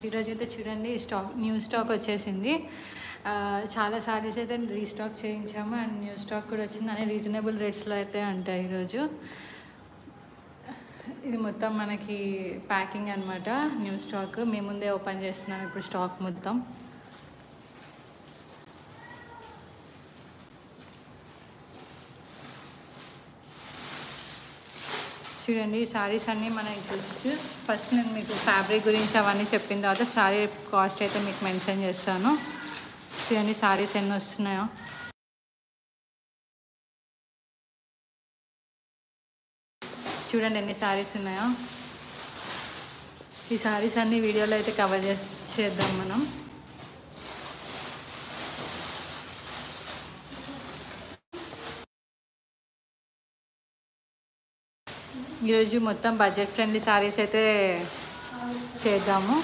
ఈరోజు అయితే చూడండి న్యూ స్టాక్ వచ్చేసింది. చాలా సారీస్ అయితే రీస్టాక్ చేయించాము అండ్ న్యూ స్టాక్ కూడా వచ్చింది. అని రీజనబుల్ రేట్స్లో అయితే ఉంటాయి ఈరోజు. ఇది మొత్తం మనకి ప్యాకింగ్ అనమాట. న్యూ స్టాక్ మేము ముందే ఓపెన్ చేస్తున్నాం ఇప్పుడు స్టాక్ మొత్తం. చూడండి ఈ సారీస్ అన్నీ మనకి జస్ట్ ఫస్ట్ నేను మీకు ఫ్యాబ్రిక్ గురించి అవన్నీ చెప్పిన తర్వాత సారీ కాస్ట్ అయితే మీకు మెన్షన్ చేస్తాను. చూడండి సారీస్ ఎన్ని వస్తున్నాయో. చూడండి ఎన్ని సారీస్ ఉన్నాయో. ఈ సారీస్ అన్ని వీడియోలో అయితే కవర్ చేద్దాం మనం. ఈరోజు మొత్తం బడ్జెట్ ఫ్రెండ్లీ సారీస్ అయితే చేద్దాము.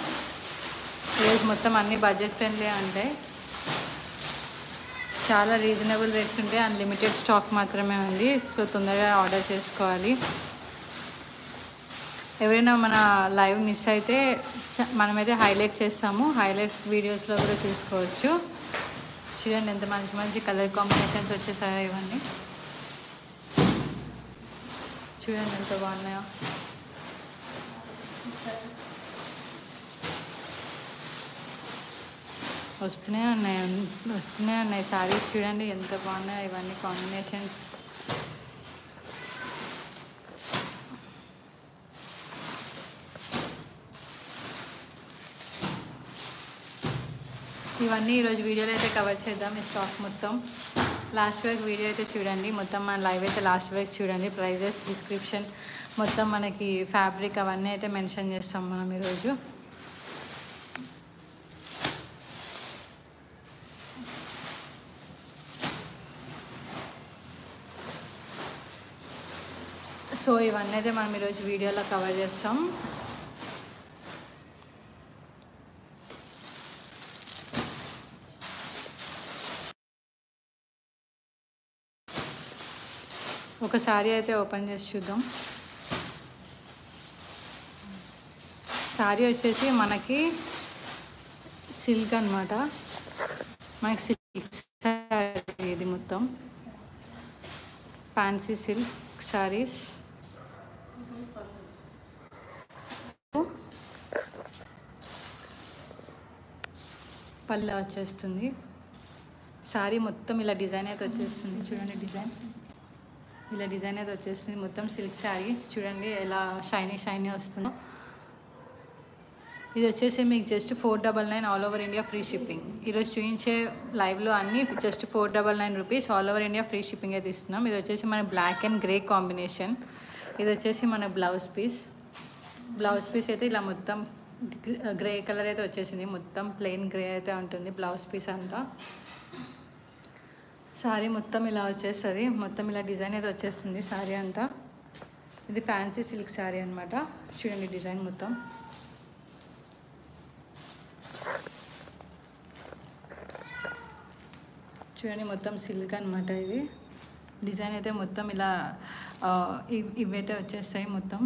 ఈరోజు మొత్తం అన్ని బడ్జెట్ ఫ్రెండ్లీ ఉంటాయి. చాలా రీజనబుల్ రేట్స్ ఉంటాయి. అన్లిమిటెడ్ స్టాక్ మాత్రమే ఉంది. సో తొందరగా ఆర్డర్ చేసుకోవాలి. ఎవరైనా మన లైవ్ మిస్ అయితే మనమైతే హైలైట్ చేస్తాము. హైలైట్ వీడియోస్లో కూడా చూసుకోవచ్చు. చూడండి ఎంత మంచి మంచి కలర్ కాంబినేషన్స్ వచ్చేసాయో ఇవన్నీ. చూడండి ఎంత బాగున్నాయో. వస్తూనే ఉన్నాయి సారీస్. చూడండి ఎంత బాగున్నాయో ఇవన్నీ కాంబినేషన్స్. ఇవన్నీ ఈరోజు వీడియోలో అయితే కవర్ చేద్దాం. ఈ స్టాక్ మొత్తం లాస్ట్ వరకు వీడియో అయితే చూడండి. మొత్తం మన లైవ్ అయితే లాస్ట్ వరకు చూడండి. ప్రైజెస్, డిస్క్రిప్షన్ మొత్తం మనకి ఫ్యాబ్రిక్ అవన్నీ అయితే మెన్షన్ చేస్తాం మనం ఈరోజు. సో ఇవన్నీ అయితే మనం ఈరోజు వీడియోలో కవర్ చేస్తాం. ఒక సారీ అయితే ఓపెన్ చేసి చూద్దాం. సారీ వచ్చేసి మనకి సిల్క్ అనమాట. మనకి సిల్క్ సారీ ఇది మొత్తం ఫ్యాన్సీ సిల్క్ సారీస్. పళ్ళ వచ్చేస్తుంది. సారీ మొత్తం ఇలా డిజైన్ అయితే వచ్చేస్తుంది. చూడండి ఇలా డిజైన్ అయితే వచ్చేస్తుంది. మొత్తం సిల్క్ శారీ. చూడండి ఎలా షైనీ వస్తుందో. ఇది వచ్చేసి మీకు just 499 all over India free shipping. ఈరోజు చూపించే లైవ్లో అన్నీ just 499 rupees all over India free shipping అయితే ఇస్తున్నాం. ఇది వచ్చేసి మన బ్లాక్ అండ్ గ్రే కాంబినేషన్. ఇది వచ్చేసి మన బ్లౌజ్ పీస్ అయితే ఇలా మొత్తం గ్రే కలర్ అయితే వచ్చేసింది. మొత్తం ప్లెయిన్ గ్రే అయితే ఉంటుంది బ్లౌజ్ పీస్ అంతా. సారీ మొత్తం ఇలా వచ్చేస్తుంది. మొత్తం ఇలా డిజైన్ అయితే వచ్చేస్తుంది సారీ అంతా. ఇది ఫ్యాన్సీ సిల్క్ సారీ అనమాట. చూడండి డిజైన్ మొత్తం. చూడండి మొత్తం సిల్క్ అనమాట. ఇది డిజైన్ అయితే మొత్తం ఇలా ఇవైతే వచ్చేస్తాయి మొత్తం.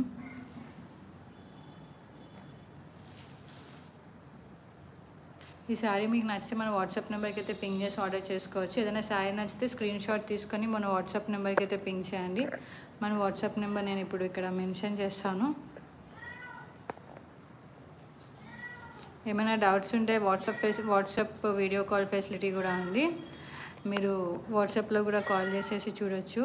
ఈ శారీ మీకు నచ్చితే మన వాట్సాప్ నెంబర్కి అయితే పింగ్ చేసి ఆర్డర్ చేసుకోవచ్చు. ఏదైనా శారీ నచ్చితే స్క్రీన్ షాట్ తీసుకొని మన వాట్సాప్ నెంబర్కి అయితే పింగ్ చేయండి. మన వాట్సాప్ నెంబర్ నేను ఇప్పుడు ఇక్కడ మెన్షన్ చేస్తాను. ఏమైనా డౌట్స్ ఉంటే వాట్సాప్ వీడియో కాల్ ఫెసిలిటీ కూడా ఉంది. మీరు వాట్సాప్లో కూడా కాల్ చేసేసి చూడొచ్చు.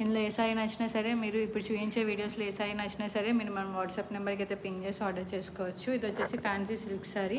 ఇందులో ఏ సారీ నచ్చినా సరే మీరు ఇప్పుడు చూపించే వీడియోస్లో ఏ సారీ నచ్చినా సరే మీరు మన వాట్సాప్ నెంబర్కి అయితే పింగ్ చేసి ఆర్డర్ చేసుకోవచ్చు. ఇది వచ్చేసి ఫ్యాన్సీ సిల్క్ సారీ.